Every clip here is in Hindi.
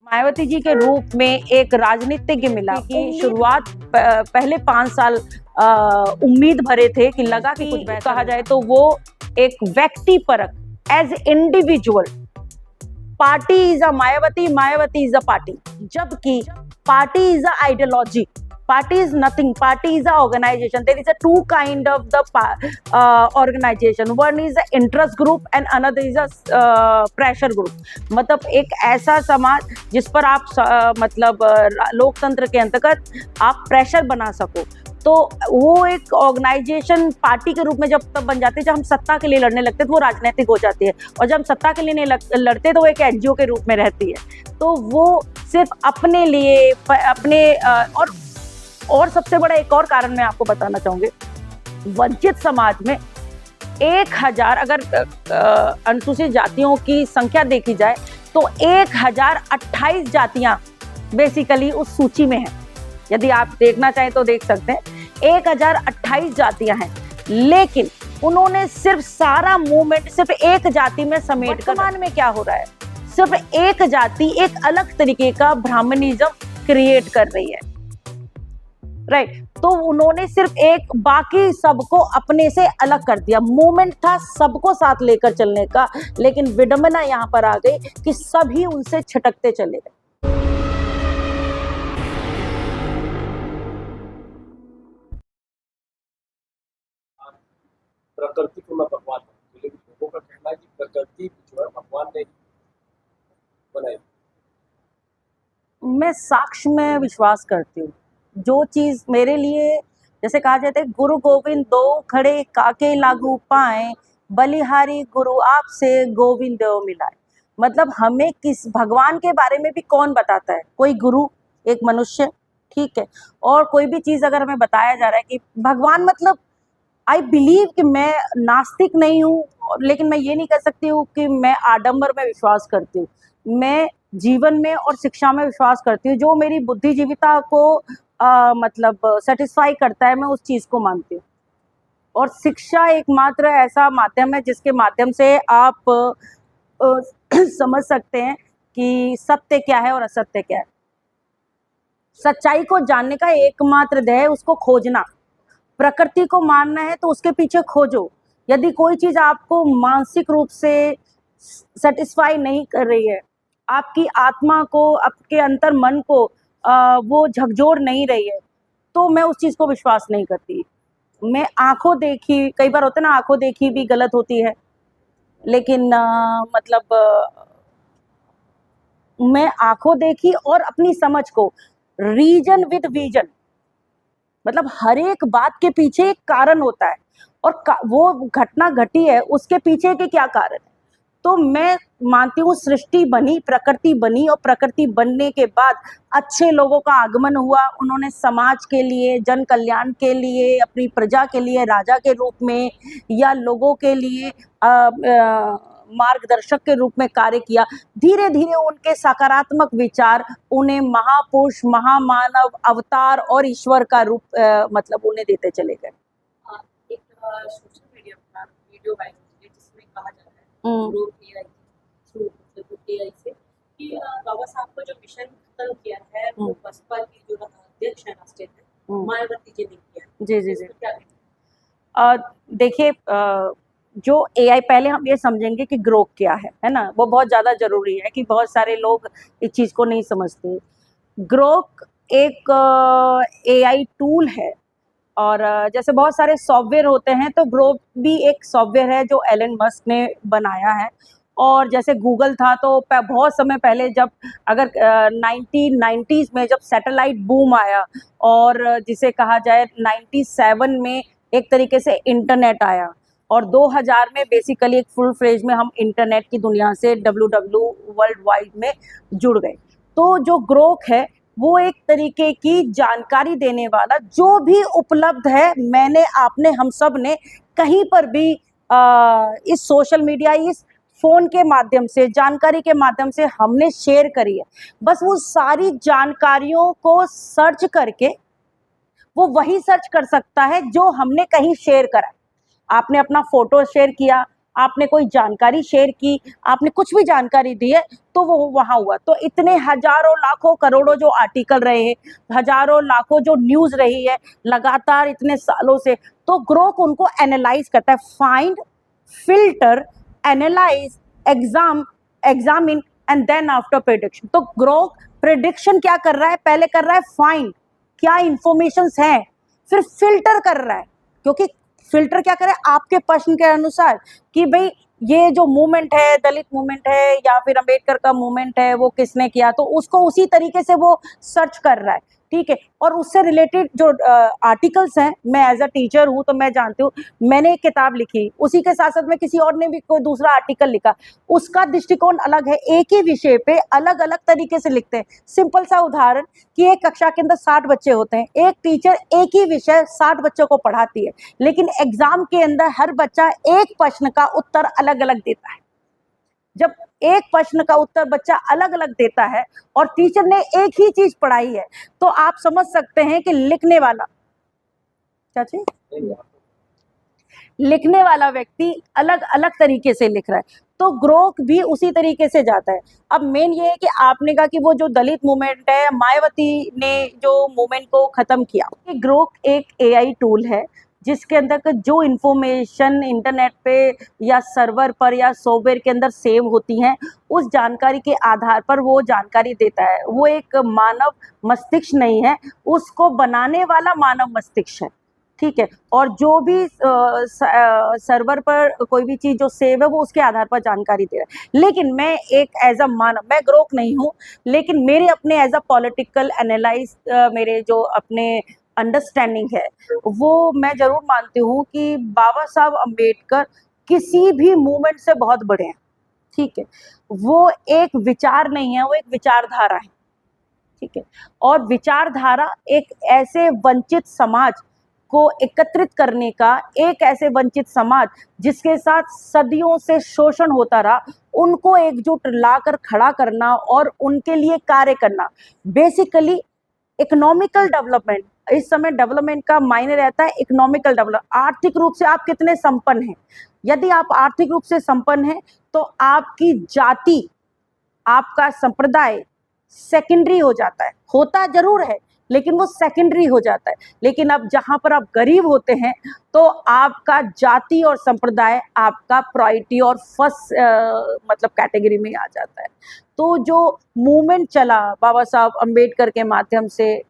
मायावती जी के रूप में एक राजनीतिज्ञ मिला कि शुरुआत पहले 5 साल उम्मीद भरे थे कि लगा कि कुछ कहा जाए तो वो एक व्यक्ति परक as individual party is a Mayawati, Mayawati is a party, जबकि party is a ideology. Party is nothing. Party is a organization. There is a two kind of the organization. One is a interest group and another is a pressure group. मतलब एक ऐसा समाज जिस पर आप मतलब लोकतंत्र के अंतर्गत आप प्रेशर बना सको, तो वो एक ऑर्गेनाइजेशन पार्टी के रूप में जब तब बन जाती है जब हम सत्ता के लिए लड़ने लगते हैं तो वो राजनीतिक हो जाती है, और जब हम सत्ता के लिए नहीं लड़ते तो वो एक एनजीओ के रूप में रहती है. तो वो सिर्फ अपने लिए अपने और सबसे बड़ा एक और कारण मैं आपको बताना चाहूंगी. वंचित समाज में 1000 अगर अनुसूचित जातियों की संख्या देखी जाए तो 1028 जातियां बेसिकली उस सूची में हैं. यदि आप देखना चाहें तो देख सकते हैं 1028 जातियां हैं, लेकिन उन्होंने सिर्फ सारा मूवमेंट सिर्फ एक जाति में समेट कर. वर्तमान में क्या हो रहा है, सिर्फ एक जाति एक अलग तरीके का ब्राह्मणिज्म क्रिएट कर रही है, राइट. तो उन्होंने सिर्फ एक बाकी सबको अपने से अलग कर दिया. मूवमेंट था सबको साथ लेकर चलने का, लेकिन विडंबना यहाँ पर आ गई कि सभी उनसे छिटकते चले गए. प्रकृति को मैं भगवान मानती हूँ, लेकिन लोगों का कहना है कि प्रकृति जो है भगवान ने बनाई. मैं साक्ष्य में विश्वास करती हूँ. जो चीज मेरे लिए, जैसे कहा जाता है, गुरु गोविंद दो खड़े काके लागू पाए, बलिहारी गुरु आपसे गोविंद देव मिलाए. मतलब हमें किस भगवान के बारे में भी कौन बताता है? कोई गुरु, एक मनुष्य, ठीक है. और कोई भी चीज अगर हमें बताया जा रहा है कि भगवान, मतलब आई बिलीव कि मैं नास्तिक नहीं हूँ, लेकिन मैं ये नहीं कह सकती हूँ कि मैं आडंबर में विश्वास करती हूँ. मैं जीवन में और शिक्षा में विश्वास करती हूँ. जो मेरी बुद्धिजीविता को मतलब सेटिस्फाई करता है, मैं उस चीज़ को मानती हूँ. और शिक्षा एकमात्र ऐसा माध्यम है जिसके माध्यम से आप समझ सकते हैं कि सत्य क्या है और असत्य क्या है. सच्चाई को जानने का एकमात्र ध्येय है उसको खोजना. प्रकृति को मानना है तो उसके पीछे खोजो. यदि कोई चीज़ आपको मानसिक रूप से सेटिस्फाई नहीं कर रही है, आपकी आत्मा को, आपके अंतर मन को वो झकझोर नहीं रही है, तो मैं उस चीज़ को विश्वास नहीं करती. मैं आंखों देखी, कई बार होता है ना, आंखों देखी भी गलत होती है, लेकिन मतलब मैं आंखों देखी और अपनी समझ को रीजन विद विजन, मतलब हर एक बात के पीछे एक कारण होता है और वो घटना घटी है उसके पीछे के क्या कारण है. तो मैं मानती हूँ सृष्टि बनी, प्रकृति बनी, और प्रकृति बनने के बाद अच्छे लोगों का आगमन हुआ. उन्होंने समाज के लिए, जन कल्याण के लिए, अपनी प्रजा के लिए राजा के रूप में या लोगों के लिए मार्गदर्शक के रूप में कार्य किया. धीरे धीरे उनके सकारात्मक विचार उन्हें महापुरुष, महामानव, अवतार और ईश्वर का रूप मतलब उन्हें देते चले गए. एक सोशल मीडिया पर वीडियो वायरल हुई जिसमें कहा जा रहा है थ्रू एआई से कि बाबा साहब को जो मिशन खत्म किया है वो बसपा की जो अध्यक्ष है स्टेट है मायावती जी ने किया. जी जी जी. देखिए, जो एआई, पहले हम ये समझेंगे कि ग्रोक क्या है ना. वो बहुत ज़्यादा ज़रूरी है कि बहुत सारे लोग इस चीज़ को नहीं समझते. ग्रोक एक एआई टूल है, और जैसे बहुत सारे सॉफ्टवेयर होते हैं तो ग्रोक भी एक सॉफ्टवेयर है जो एलन मस्क ने बनाया है. और जैसे गूगल था तो बहुत समय पहले, जब अगर 1990s में जब सैटेलाइट बूम आया, और जिसे कहा जाए 97 में एक तरीके से इंटरनेट आया, और 2000 में बेसिकली एक फुल फ्लेज में हम इंटरनेट की दुनिया से WW वर्ल्ड वाइड में जुड़ गए. तो जो ग्रोक है वो एक तरीके की जानकारी देने वाला, जो भी उपलब्ध है, मैंने, आपने, हम सब ने कहीं पर भी इस सोशल मीडिया, इस फ़ोन के माध्यम से, जानकारी के माध्यम से हमने शेयर करी है. बस वो सारी जानकारियों को सर्च करके वो वही सर्च कर सकता है जो हमने कहीं शेयर करा. आपने अपना फ़ोटो शेयर किया, आपने कोई जानकारी शेयर की, आपने कुछ भी जानकारी दी है तो वो वहां हुआ। तो इतने हजारों लाखों करोड़ों जो आर्टिकल रहे हैं, हजारों लाखों जो न्यूज रही है लगातार इतने सालों से, तो ग्रोक उनको एनालाइज करता है, find, filter, analyse, examine and then after prediction. तो ग्रोक प्रेडिक्शन क्या कर रहा है, पहले कर रहा है फाइंड, क्या इंफॉर्मेशंस हैं, फिर फिल्टर कर रहा है, क्योंकि फिल्टर क्या करे आपके प्रश्न के अनुसार कि भाई ये जो मूवमेंट है, दलित मूवमेंट है या फिर अंबेडकर का मूवमेंट है, वो किसने किया, तो उसको उसी तरीके से वो सर्च कर रहा है, ठीक है। और उससे रिलेटेड जो आर्टिकल्स हैं, मैं एज अ टीचर हूँ तो मैं जानती हूँ, मैंने एक किताब लिखी, उसी के साथ साथ में किसी और ने भी कोई दूसरा आर्टिकल लिखा, उसका दृष्टिकोण अलग है, एक ही विषय पे अलग अलग तरीके से लिखते हैं। सिंपल सा उदाहरण कि एक कक्षा के अंदर 60 बच्चे होते हैं, एक टीचर एक ही विषय 60 बच्चों को पढ़ाती है, लेकिन एग्जाम के अंदर हर बच्चा एक प्रश्न का उत्तर अलग अलग देता है। जब एक प्रश्न का उत्तर बच्चा अलग अलग देता है और टीचर ने एक ही चीज पढ़ाई है, तो आप समझ सकते हैं कि लिखने वाला चाची लिखने वाला व्यक्ति अलग अलग तरीके से लिख रहा है, तो ग्रोक भी उसी तरीके से जाता है। अब मेन ये है कि आपने कहा कि वो जो दलित मूवमेंट है, मायावती ने जो मूवमेंट को खत्म किया, ग्रोक एक एआई टूल है जिसके अंदर जो इंफॉर्मेशन इंटरनेट पे या सर्वर पर या सॉफ्टवेयर के अंदर सेव होती हैं, उस जानकारी के आधार पर वो जानकारी देता है। वो एक मानव मस्तिष्क नहीं है, उसको बनाने वाला मानव मस्तिष्क है, ठीक है। और जो भी सर्वर पर कोई भी चीज जो सेव है वो उसके आधार पर जानकारी दे रहा है। लेकिन मैं एक एज अ मानव, मैं ग्रोक नहीं हूँ, लेकिन मेरे अपने एज अ पॉलिटिकल एनालाइज, मेरे जो अपने अंडरस्टैंडिंग है, वो मैं जरूर मानती हूँ कि बाबा साहब अम्बेडकर किसी भी मूवमेंट से बहुत बड़े हैं, ठीक है। वो एक विचार नहीं है, वो एक विचारधारा है, ठीक है। और विचारधारा एक ऐसे वंचित समाज को एकत्रित करने का, एक ऐसे वंचित समाज जिसके साथ सदियों से शोषण होता रहा, उनको एकजुट लाकर खड़ा करना और उनके लिए कार्य करना। बेसिकली इकोनॉमिकल डेवलपमेंट, इस समय डेवलपमेंट का मायने रहता है इकोनॉमिकल डेवलप, आर्थिक रूप से आप कितने संपन्न हैं। यदि आप आर्थिक रूप से संपन्न हैं तो आपकी जाति, आपका संप्रदाय सेकेंडरी हो जाता है, होता जरूर है लेकिन वो सेकेंडरी हो जाता है। लेकिन अब जहां पर आप गरीब होते हैं तो आपका जाति और संप्रदाय आपका प्रायोरिटी और फर्स्ट मतलब कैटेगरी में आ जाता है। तो जो मूवमेंट चला बाबा साहब अम्बेडकर के माध्यम से,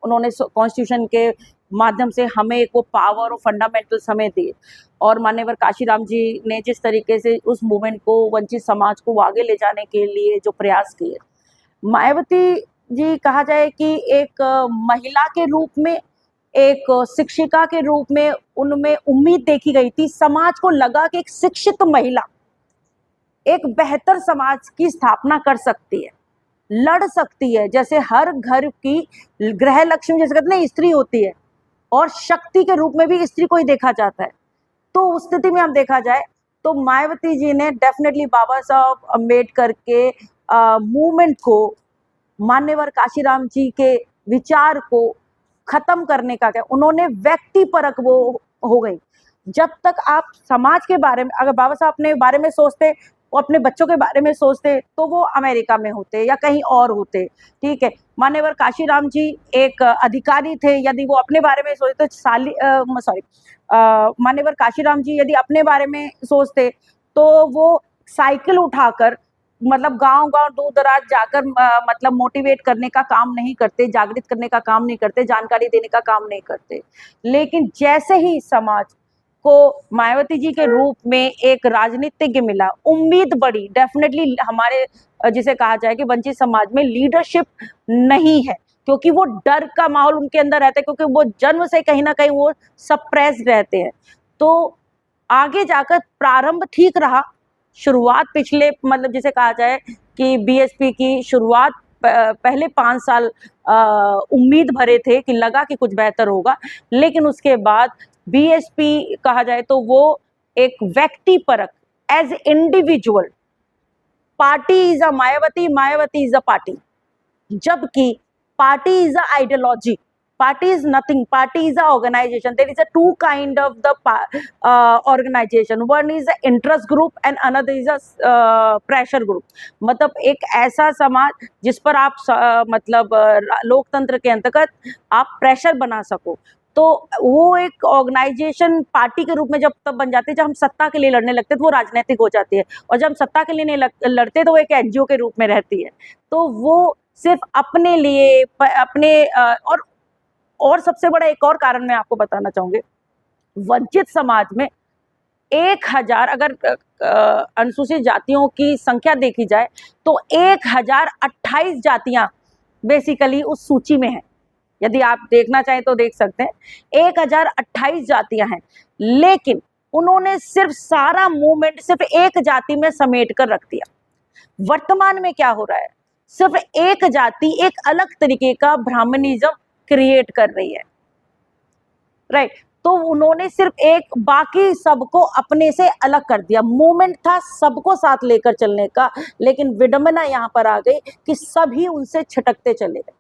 उन्होंने कॉन्स्टिट्यूशन के माध्यम से हमें एक वो पावर और फंडामेंटल्स हमें दिए, और मान्यवर काशीराम जी ने जिस तरीके से उस मूवमेंट को, वंचित समाज को आगे ले जाने के लिए जो प्रयास किए, मायावती जी कहा जाए कि एक महिला के रूप में, एक शिक्षिका के रूप में उनमें उम्मीद देखी गई थी। समाज को लगा कि एक शिक्षित महिला एक बेहतर समाज की स्थापना कर सकती है, लड़ सकती है। जैसे हर घर की गृह लक्ष्मी जैसे कहते हैं स्त्री होती है, और शक्ति के रूप में भी स्त्री को ही देखा जाता है। तो उस स्थिति में हम देखा जाए तो मायावती जी ने डेफिनेटली बाबा साहब अम्बेडकर के मूवमेंट को, मान्यवर काशीराम जी के विचार को खत्म करने का क्या, उन्होंने व्यक्तिपरक वो हो गई। जब तक आप समाज के बारे में, अगर बाबा साहब अपने बारे में सोचते, वो अपने बच्चों के बारे में सोचते, तो वो अमेरिका में होते या कहीं और होते, ठीक है। मान्यवर काशीराम जी एक अधिकारी थे, यदि वो अपने बारे में सोचते मान्यवर काशीराम जी यदि अपने बारे में सोचते तो वो साइकिल उठाकर मतलब गांव-गांव दूर-दराज जाकर मतलब मोटिवेट करने का काम नहीं करते, जागृत करने का काम नहीं करते, जानकारी देने का काम नहीं करते। लेकिन जैसे ही समाज को मायावती जी के रूप में एक राजनीतिज्ञ मिला, उम्मीद बढ़ी। डेफिनेटली हमारे जिसे कहा जाए कि वंचित समाज में लीडरशिप नहीं है, क्योंकि वो डर का माहौल उनके अंदर रहता है, क्योंकि वो जन्म से कहीं ना कहीं वो सप्रेस्ड रहते हैं। तो आगे जाकर प्रारंभ ठीक रहा, शुरुआत पिछले मतलब जिसे कहा जाए कि बीएसपी की शुरुआत पहले 5 साल उम्मीद भरे थे कि लगा कि कुछ बेहतर होगा, लेकिन उसके बाद बीएसपी कहा जाए तो वो एक व्यक्तिपरक, as individual, party is a Mayawati, Mayawati is a party, जबकि party is a ideology. Party is nothing. Party is a organization. There is a two kind of the organization. One is a interest group and another is a pressure group. मतलब एक ऐसा समाज जिस पर आप मतलब लोकतंत्र के अंतर्गत आप प्रेशर बना सको, तो वो एक ऑर्गेनाइजेशन पार्टी के रूप में जब तब बन जाती है जब हम सत्ता के लिए लड़ने लगते हैं तो वो राजनीतिक हो जाती है, और जब हम सत्ता के लिए नहीं लड़ते तो वो एक एनजीओ के रूप में रहती है। तो वो सिर्फ अपने लिए अपने और सबसे बड़ा एक और कारण मैं आपको बताना चाहूंगी, वंचित समाज में 1000 अगर अनुसूचित जातियों की संख्या देखी जाए तो 1028 जातियां बेसिकली उस सूची में हैं। यदि आप देखना चाहें तो देख सकते हैं 1028 जातियां हैं, लेकिन उन्होंने सिर्फ सारा मूवमेंट सिर्फ एक जाति में समेट कर रख दिया। वर्तमान में क्या हो रहा है, सिर्फ एक जाति एक अलग तरीके का ब्राह्मणिज्म क्रिएट कर रही है, राइट। तो उन्होंने सिर्फ एक बाकी सबको अपने से अलग कर दिया। मूवमेंट था सबको साथ लेकर चलने का, लेकिन विडंबना यहाँ पर आ गई कि सभी उनसे छिटकते चले गए।